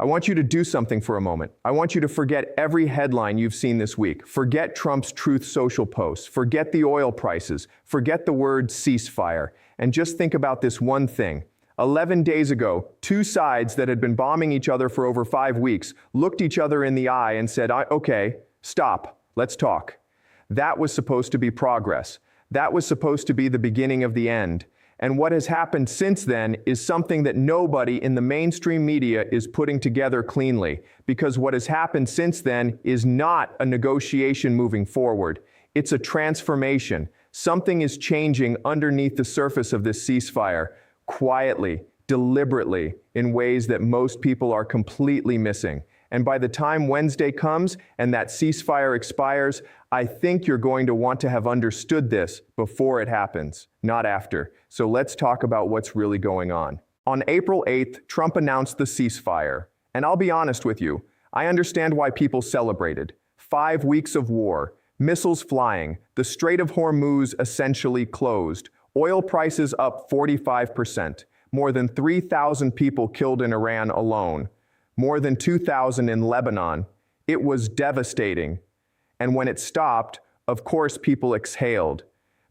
I want you to do something for a moment. I want you to forget every headline you've seen this week. Forget Trump's Truth Social posts. Forget the oil prices. Forget the word ceasefire. And just think about this one thing. 11 days ago, two sides that had been bombing each other for over 5 weeks looked each other in the eye and said, okay, stop, let's talk. That was supposed to be progress. That was supposed to be the beginning of the end. And what has happened since then is something that nobody in the mainstream media is putting together cleanly, because what has happened since then is not a negotiation moving forward. It's a transformation. Something is changing underneath the surface of this ceasefire, quietly, deliberately, in ways that most people are completely missing. And by the time Wednesday comes and that ceasefire expires, I think you're going to want to have understood this before it happens, not after. So let's talk about what's really going on. On April 8th, Trump announced the ceasefire. And I'll be honest with you, I understand why people celebrated. 5 weeks of war, missiles flying, the Strait of Hormuz essentially closed, oil prices up 45%, more than 3,000 people killed in Iran alone, more than 2,000 in Lebanon. It was devastating. And when it stopped, of course, people exhaled.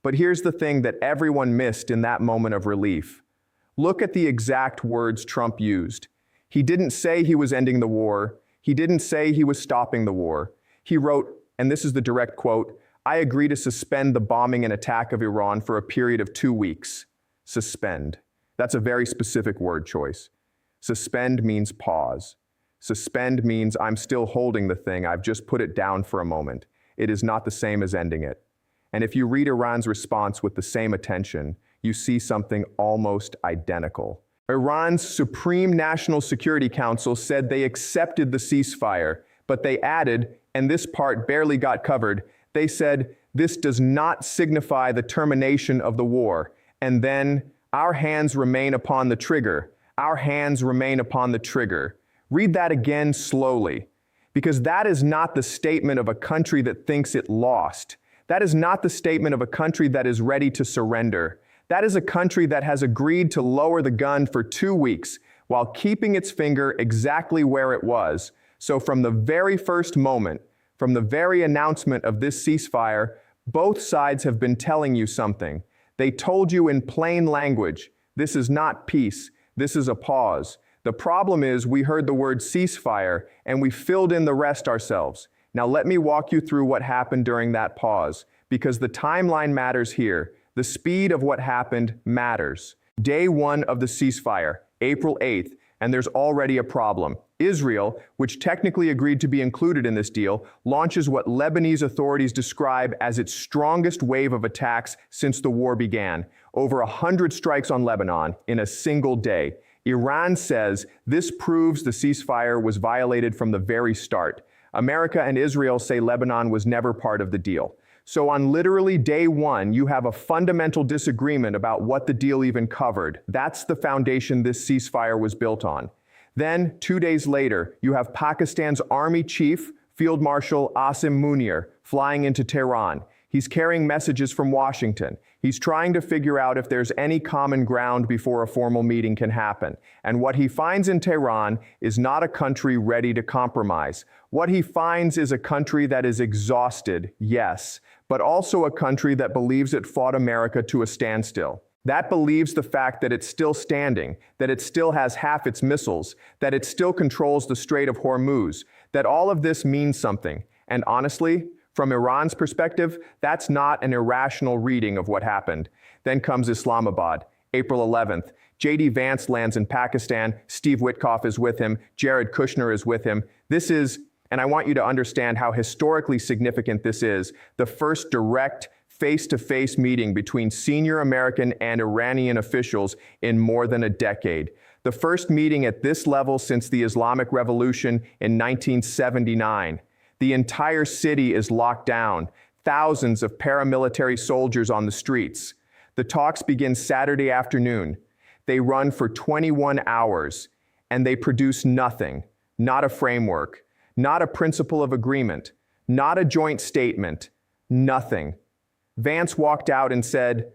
But here's the thing that everyone missed in that moment of relief. Look at the exact words Trump used. He didn't say he was ending the war. He didn't say he was stopping the war. He wrote, and this is the direct quote, "I agree to suspend the bombing and attack of Iran for a period of 2 weeks." Suspend. That's a very specific word choice. Suspend means pause. Suspend means I'm still holding the thing, I've just put it down for a moment. It is not the same as ending it. And if you read Iran's response with the same attention, you see something almost identical. Iran's Supreme National Security Council said they accepted the ceasefire, but they added, and this part barely got covered, they said, this does not signify the termination of the war. And then, our hands remain upon the trigger. Our hands remain upon the trigger. Read that again slowly, because that is not the statement of a country that thinks it lost. That is not the statement of a country that is ready to surrender. That is a country that has agreed to lower the gun for 2 weeks while keeping its finger exactly where it was. So from the very first moment, from the very announcement of this ceasefire, both sides have been telling you something. They told you in plain language, this is not peace, this is a pause. The problem is we heard the word ceasefire and we filled in the rest ourselves. Now let me walk you through what happened during that pause, because the timeline matters here. The speed of what happened matters. Day 1 of the ceasefire, April 8th, and there's already a problem. Israel, which technically agreed to be included in this deal, launches what Lebanese authorities describe as its strongest wave of attacks since the war began. Over 100 strikes on Lebanon in a single day. Iran says this proves the ceasefire was violated from the very start. America and Israel say Lebanon was never part of the deal. So on literally day 1, you have a fundamental disagreement about what the deal even covered. That's the foundation this ceasefire was built on. Then, 2 days later, you have Pakistan's Army Chief, Field Marshal Asim Munir, flying into Tehran. He's carrying messages from Washington. He's trying to figure out if there's any common ground before a formal meeting can happen. And what he finds in Tehran is not a country ready to compromise. What he finds is a country that is exhausted, yes, but also a country that believes it fought America to a standstill. That believes the fact that it's still standing, that it still has half its missiles, that it still controls the Strait of Hormuz, that all of this means something. And honestly, from Iran's perspective, that's not an irrational reading of what happened. Then comes Islamabad, April 11th. J.D. Vance lands in Pakistan, Steve Witkoff is with him, Jared Kushner is with him. This is, and I want you to understand how historically significant this is, the first direct face-to-face meeting between senior American and Iranian officials in more than a decade. The first meeting at this level since the Islamic Revolution in 1979. The entire city is locked down, thousands of paramilitary soldiers on the streets. The talks begin Saturday afternoon. They run for 21 hours, and they produce nothing, not a framework, not a principle of agreement, not a joint statement, nothing. Vance walked out and said,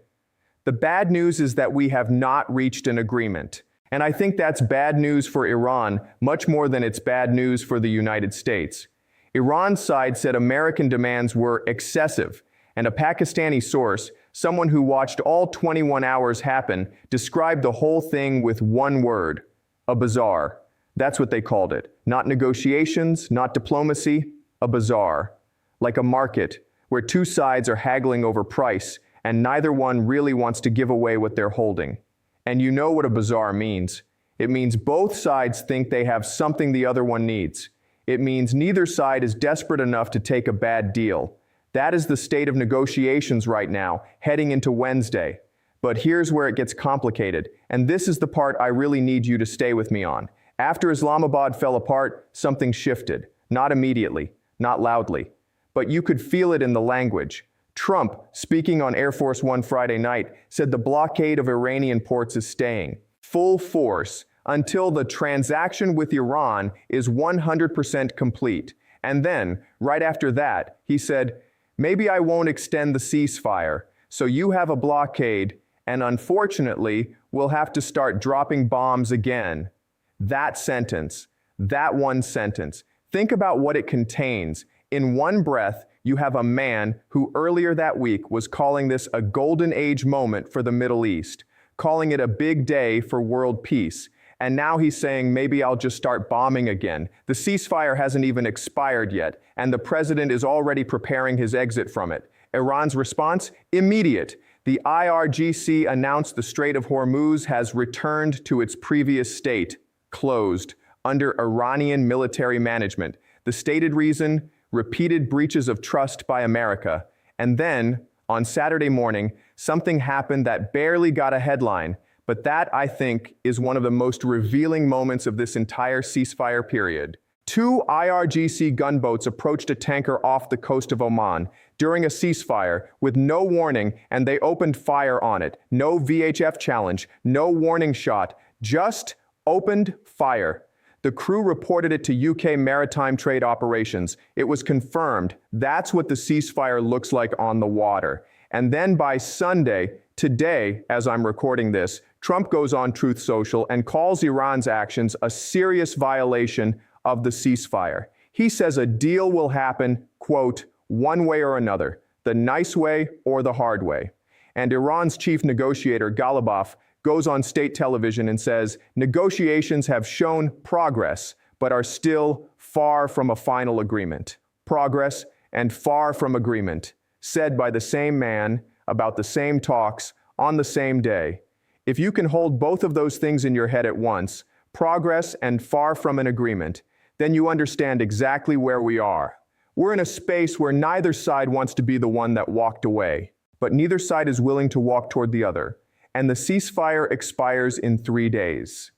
"The bad news is that we have not reached an agreement." And I think that's bad news for Iran, much more than it's bad news for the United States. Iran's side said American demands were excessive, and a Pakistani source, someone who watched all 21 hours happen, described the whole thing with one word: a bazaar. That's what they called it. Not negotiations, not diplomacy, a bazaar. Like a market, where two sides are haggling over price, and neither one really wants to give away what they're holding. And you know what a bazaar means. It means both sides think they have something the other one needs. It means neither side is desperate enough to take a bad deal. That is the state of negotiations right now, heading into Wednesday. But here's where it gets complicated, and this is the part I really need you to stay with me on. After Islamabad fell apart, something shifted. Not immediately, not loudly, but you could feel it in the language. Trump, speaking on Air Force One Friday night, said the blockade of Iranian ports is staying full force until the transaction with Iran is 100% complete. And then, right after that, he said, maybe I won't extend the ceasefire, so you have a blockade, and unfortunately, we'll have to start dropping bombs again. That sentence, that one sentence, think about what it contains. In one breath, you have a man who earlier that week was calling this a golden age moment for the Middle East, calling it a big day for world peace. And now he's saying, maybe I'll just start bombing again. The ceasefire hasn't even expired yet, and the president is already preparing his exit from it. Iran's response? Immediate. The IRGC announced the Strait of Hormuz has returned to its previous state, closed, under Iranian military management. The stated reason? Repeated breaches of trust by America. And then, on Saturday morning, something happened that barely got a headline, but that, I think, is one of the most revealing moments of this entire ceasefire period. Two IRGC gunboats approached a tanker off the coast of Oman during a ceasefire with no warning, and they opened fire on it. No VHF challenge, no warning shot, just opened fire. The crew reported it to UK Maritime Trade Operations. It was confirmed. That's what the ceasefire looks like on the water. And then by Sunday, today, as I'm recording this, Trump goes on Truth Social and calls Iran's actions a serious violation of the ceasefire. He says a deal will happen, quote, one way or another, the nice way or the hard way. And Iran's chief negotiator, Ghalibaf, goes on state television and says, negotiations have shown progress, but are still far from a final agreement. Progress and far from agreement, said by the same man about the same talks on the same day. If you can hold both of those things in your head at once, progress and far from an agreement, then you understand exactly where we are. We're in a space where neither side wants to be the one that walked away, but neither side is willing to walk toward the other. And the ceasefire expires in 3 days.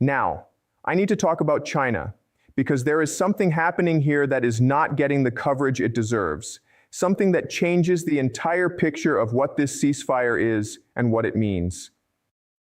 Now, I need to talk about China, because there is something happening here that is not getting the coverage it deserves, something that changes the entire picture of what this ceasefire is and what it means.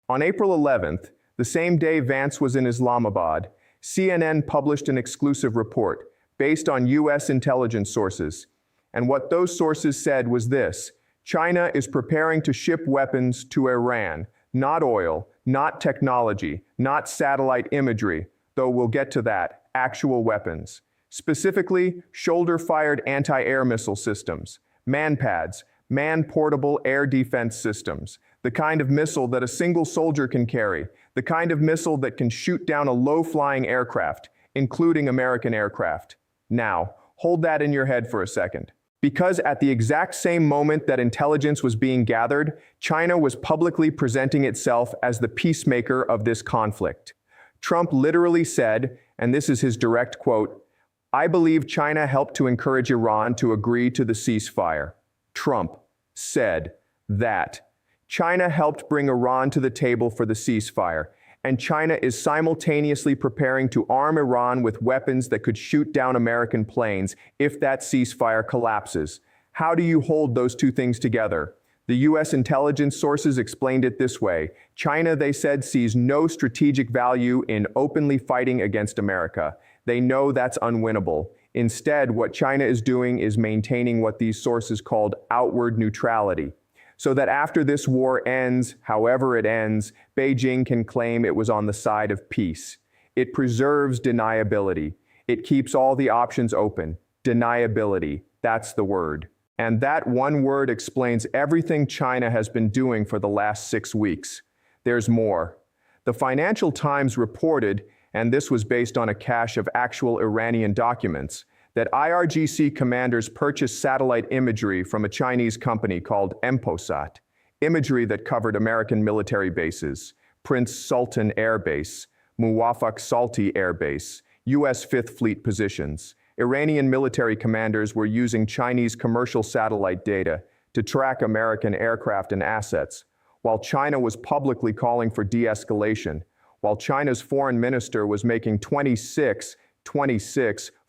On April 11th, the same day Vance was in Islamabad, CNN published an exclusive report based on US intelligence sources. And what those sources said was this: China is preparing to ship weapons to Iran, not oil, not technology, not satellite imagery, though we'll get to that, actual weapons. Specifically, shoulder-fired anti-air missile systems, man-pads, man-portable air defense systems, the kind of missile that a single soldier can carry, the kind of missile that can shoot down a low-flying aircraft, including American aircraft. Now, hold that in your head for a second. Because at the exact same moment that intelligence was being gathered, China was publicly presenting itself as the peacemaker of this conflict. Trump literally said, and this is his direct quote, "I believe China helped to encourage Iran to agree to the ceasefire." Trump said that. China helped bring Iran to the table for the ceasefire, and China is simultaneously preparing to arm Iran with weapons that could shoot down American planes if that ceasefire collapses. How do you hold those two things together? The US intelligence sources explained it this way. China, they said, sees no strategic value in openly fighting against America. They know that's unwinnable. Instead, what China is doing is maintaining what these sources called outward neutrality. so that after this war ends, however it ends, Beijing can claim it was on the side of peace. It preserves deniability. It keeps all the options open. Deniability, that's the word. And that one word explains everything China has been doing for the last 6 weeks. There's more. The Financial Times reported, and this was based on a cache of actual Iranian documents, that IRGC commanders purchased satellite imagery from a Chinese company called Emposat, imagery that covered American military bases, Prince Sultan Air Base, Muwafaq Salti Air Base, U.S. Fifth Fleet positions. Iranian military commanders were using Chinese commercial satellite data to track American aircraft and assets, while China was publicly calling for de-escalation, while China's foreign minister was making 26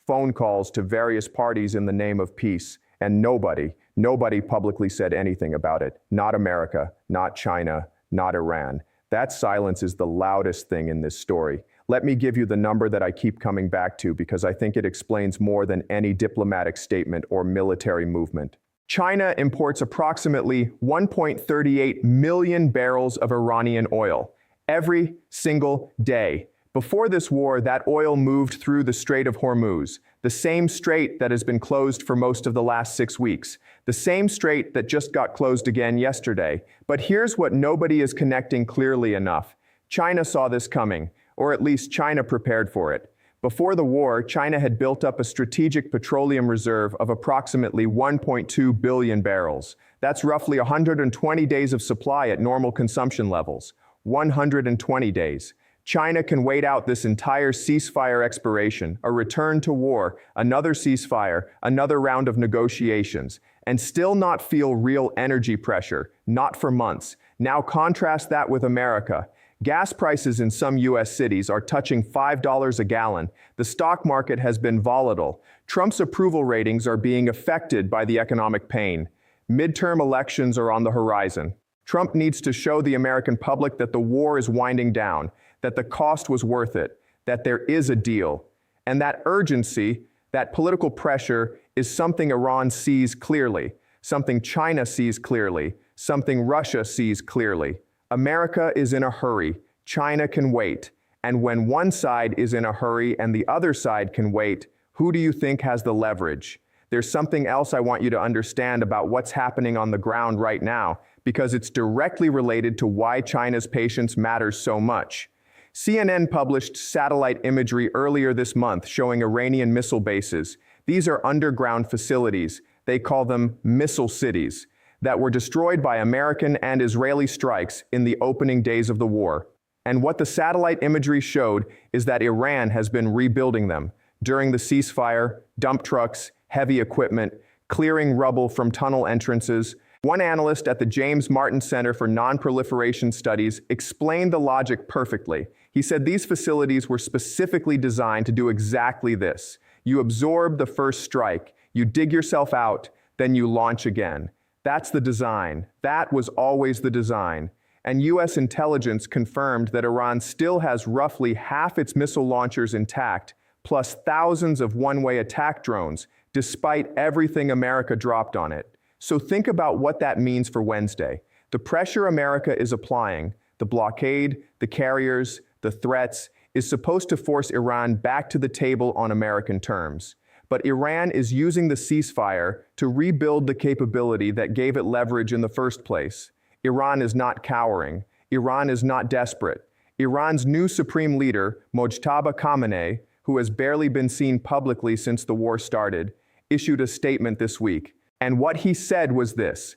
phone calls to various parties in the name of peace, and nobody publicly said anything about it. Not America, not China, not Iran. That silence is the loudest thing in this story. Let me give you the number that I keep coming back to because I think it explains more than any diplomatic statement or military movement. China imports approximately 1.38 million barrels of Iranian oil every single day. Before this war, that oil moved through the Strait of Hormuz, the same strait that has been closed for most of the last 6 weeks, the same strait that just got closed again yesterday. But here's what nobody is connecting clearly enough. China saw this coming, or at least China prepared for it. Before the war, China had built up a strategic petroleum reserve of approximately 1.2 billion barrels. That's roughly 120 days of supply at normal consumption levels. 120 days. China can wait out this entire ceasefire expiration, a return to war, another ceasefire, another round of negotiations, and still not feel real energy pressure, not for months. Now contrast that with America. Gas prices in some U.S. cities are touching $5 a gallon. The stock market has been volatile. Trump's approval ratings are being affected by the economic pain. Midterm elections are on the horizon. Trump needs to show the American public that the war is winding down, that the cost was worth it, that there is a deal. And that urgency, that political pressure, is something Iran sees clearly, something China sees clearly, something Russia sees clearly. America is in a hurry. China can wait. And when one side is in a hurry and the other side can wait, who do you think has the leverage? There's something else I want you to understand about what's happening on the ground right now, because it's directly related to why China's patience matters so much. CNN published satellite imagery earlier this month showing Iranian missile bases. These are underground facilities. They call them missile cities that were destroyed by American and Israeli strikes in the opening days of the war. And what the satellite imagery showed is that Iran has been rebuilding them. During the ceasefire, dump trucks, heavy equipment, clearing rubble from tunnel entrances. One analyst at the James Martin Center for Non-Proliferation Studies explained the logic perfectly. He said these facilities were specifically designed to do exactly this. You absorb the first strike, you dig yourself out, then you launch again. That's the design. That was always the design. And U.S. intelligence confirmed that Iran still has roughly half its missile launchers intact, plus thousands of one-way attack drones, despite everything America dropped on it. So think about what that means for Wednesday. The pressure America is applying, the blockade, the carriers, the threats, is supposed to force Iran back to the table on American terms. But Iran is using the ceasefire to rebuild the capability that gave it leverage in the first place. Iran is not cowering. Iran is not desperate. Iran's new supreme leader, Mojtaba Khamenei, who has barely been seen publicly since the war started, issued a statement this week. And what he said was this: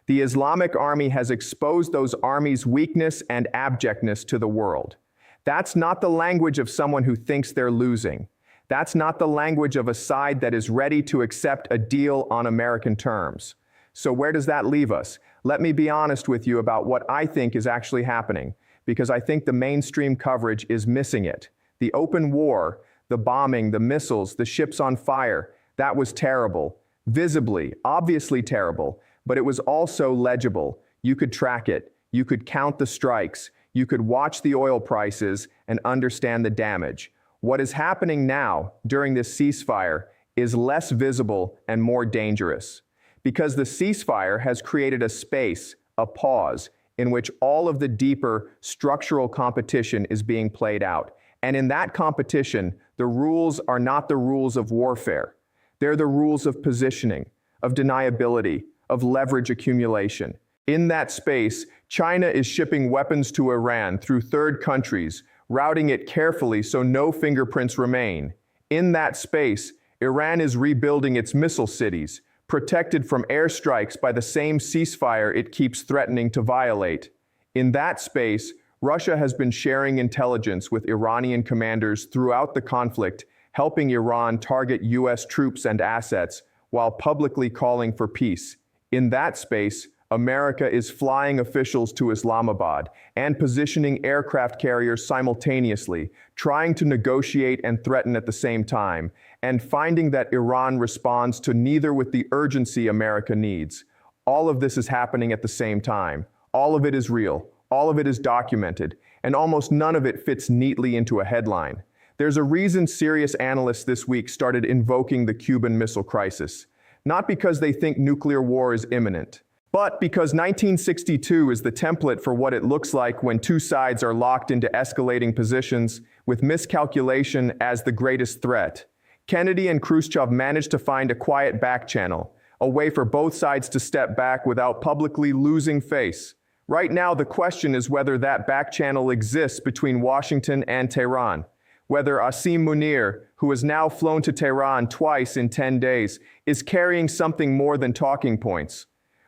the Islamic Army has exposed those armies' weakness and abjectness to the world. That's not the language of someone who thinks they're losing. That's not the language of a side that is ready to accept a deal on American terms. So where does that leave us? Let me be honest with you about what I think is actually happening, because I think the mainstream coverage is missing it. The open war, the bombing, the missiles, the ships on fire, that was terrible. Visibly, obviously terrible, but it was also legible. You could track it. You could count the strikes. You could watch the oil prices and understand the damage. What is happening now during this ceasefire is less visible and more dangerous. Because the ceasefire has created a space, a pause, in which all of the deeper structural competition is being played out. And in that competition, the rules are not the rules of warfare. They're the rules of positioning, of deniability, of leverage accumulation. In that space, China is shipping weapons to Iran through third countries, routing it carefully so no fingerprints remain. In that space, Iran is rebuilding its missile cities, protected from airstrikes by the same ceasefire it keeps threatening to violate. In that space, Russia has been sharing intelligence with Iranian commanders throughout the conflict, helping Iran target U.S. troops and assets while publicly calling for peace. In that space, America is flying officials to Islamabad and positioning aircraft carriers simultaneously, trying to negotiate and threaten at the same time, and finding that Iran responds to neither with the urgency America needs. All of this is happening at the same time. All of it is real. All of it is documented, and almost none of it fits neatly into a headline. There's a reason serious analysts this week started invoking the Cuban Missile Crisis. Not because they think nuclear war is imminent, but because 1962 is the template for what it looks like when two sides are locked into escalating positions, with miscalculation as the greatest threat. Kennedy and Khrushchev managed to find a quiet back channel, a way for both sides to step back without publicly losing face. Right now, the question is whether that back channel exists between Washington and Tehran. Whether Asim Munir, who has now flown to Tehran twice in 10 days, is carrying something more than talking points.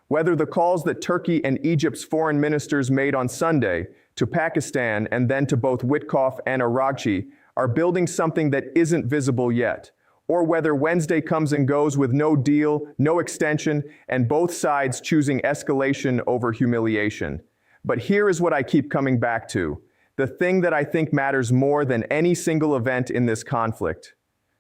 Whether the calls that Turkey and Egypt's foreign ministers made on Sunday to Pakistan and then to both Witkoff and Araghchi are building something that isn't visible yet, or whether Wednesday comes and goes with no deal, no extension, and both sides choosing escalation over humiliation. But here is what I keep coming back to, the thing that I think matters more than any single event in this conflict.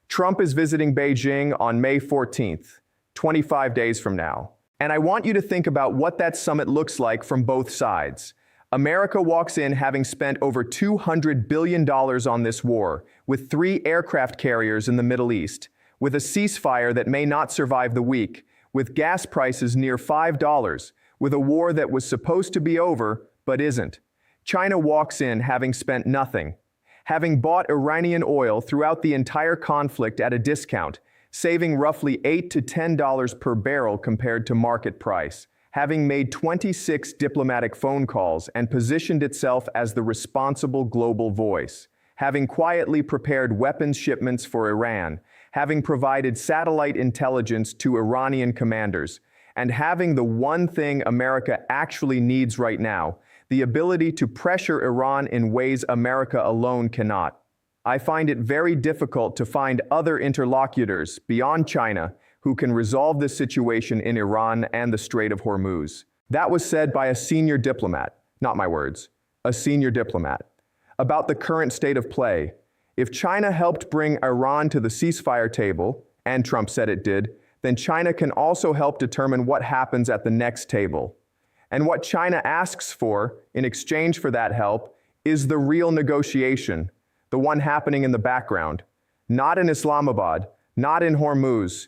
Trump is visiting Beijing on May 14th, 25 days from now. And I want you to think about what that summit looks like from both sides. America walks in having spent over $200 billion on this war, with 3 aircraft carriers in the Middle East, with a ceasefire that may not survive the week, with gas prices near $5, with a war that was supposed to be over, but isn't. China walks in having spent nothing, having bought Iranian oil throughout the entire conflict at a discount, saving roughly $8 to $10 per barrel compared to market price, having made 26 diplomatic phone calls and positioned itself as the responsible global voice, having quietly prepared weapons shipments for Iran, having provided satellite intelligence to Iranian commanders, and having the one thing America actually needs right now, the ability to pressure Iran in ways America alone cannot. I find it very difficult to find other interlocutors beyond China who can resolve this situation in Iran and the Strait of Hormuz. That was said by a senior diplomat, not my words, a senior diplomat, about the current state of play. If China helped bring Iran to the ceasefire table, and Trump said it did, then China can also help determine what happens at the next table. And what China asks for, in exchange for that help, is the real negotiation, the one happening in the background, not in Islamabad, not in Hormuz.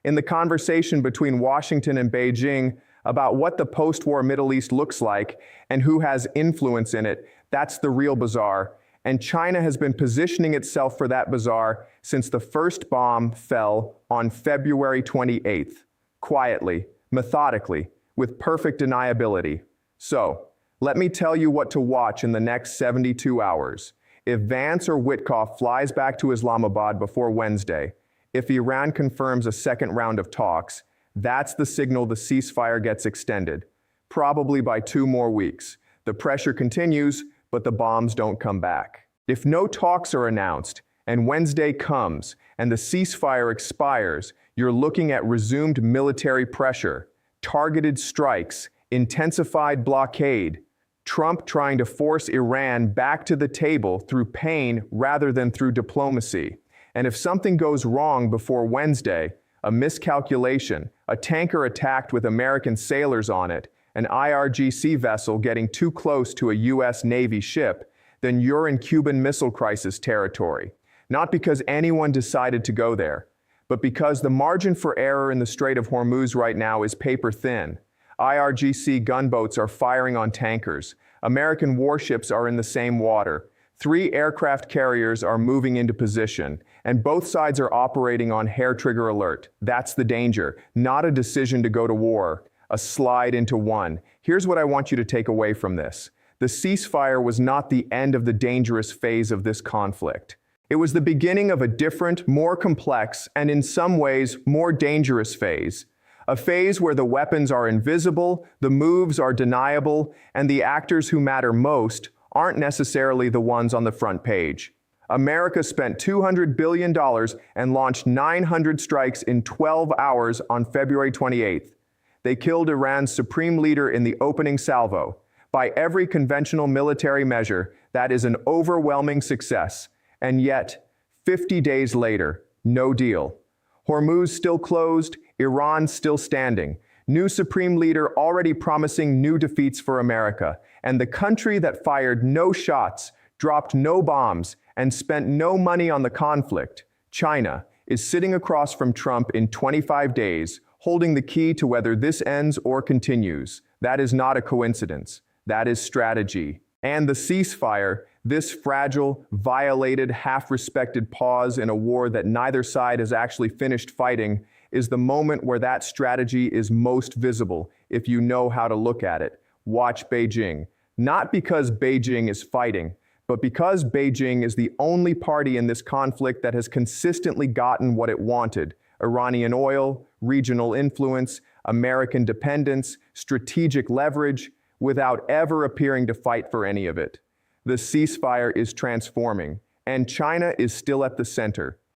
In the conversation between Washington and Beijing about what the post-war Middle East looks like and who has influence in it, that's the real bazaar. And China has been positioning itself for that bazaar since the first bomb fell on February 28th, quietly, methodically, with perfect deniability. So, let me tell you what to watch in the next 72 hours. If Vance or Witkoff flies back to Islamabad before Wednesday, if Iran confirms a second round of talks, that's the signal the ceasefire gets extended, probably by 2 more weeks. The pressure continues, but the bombs don't come back. If no talks are announced, and Wednesday comes, and the ceasefire expires, you're looking at resumed military pressure, targeted strikes, intensified blockade, Trump trying to force Iran back to the table through pain rather than through diplomacy. And if something goes wrong before Wednesday, a miscalculation, a tanker attacked with American sailors on it, an IRGC vessel getting too close to a U.S. Navy ship, then you're in Cuban Missile Crisis territory. Not because anyone decided to go there, but because the margin for error in the Strait of Hormuz right now is paper thin. IRGC gunboats are firing on tankers. American warships are in the same water. 3 aircraft carriers are moving into position, and both sides are operating on hair-trigger alert. That's the danger, not a decision to go to war, a slide into one. Here's what I want you to take away from this. The ceasefire was not the end of the dangerous phase of this conflict. It was the beginning of a different, more complex, and in some ways, more dangerous phase. A phase where the weapons are invisible, the moves are deniable, and the actors who matter most aren't necessarily the ones on the front page. America spent $200 billion and launched 900 strikes in 12 hours on February 28th. They killed Iran's supreme leader in the opening salvo. By every conventional military measure, that is an overwhelming success. And yet, 50 days later, no deal. Hormuz still closed, Iran still standing. New supreme leader already promising new defeats for America. And the country that fired no shots, dropped no bombs, and spent no money on the conflict, China, is sitting across from Trump in 25 days, holding the key to whether this ends or continues. That is not a coincidence. That is strategy. And the ceasefire, this fragile, violated, half-respected pause in a war that neither side has actually finished fighting, is the moment where that strategy is most visible, if you know how to look at it. Watch Beijing. Not because Beijing is fighting, but because Beijing is the only party in this conflict that has consistently gotten what it wanted: Iranian oil, regional influence, American dependence, strategic leverage, without ever appearing to fight for any of it. The ceasefire is transforming, and China is still at the center.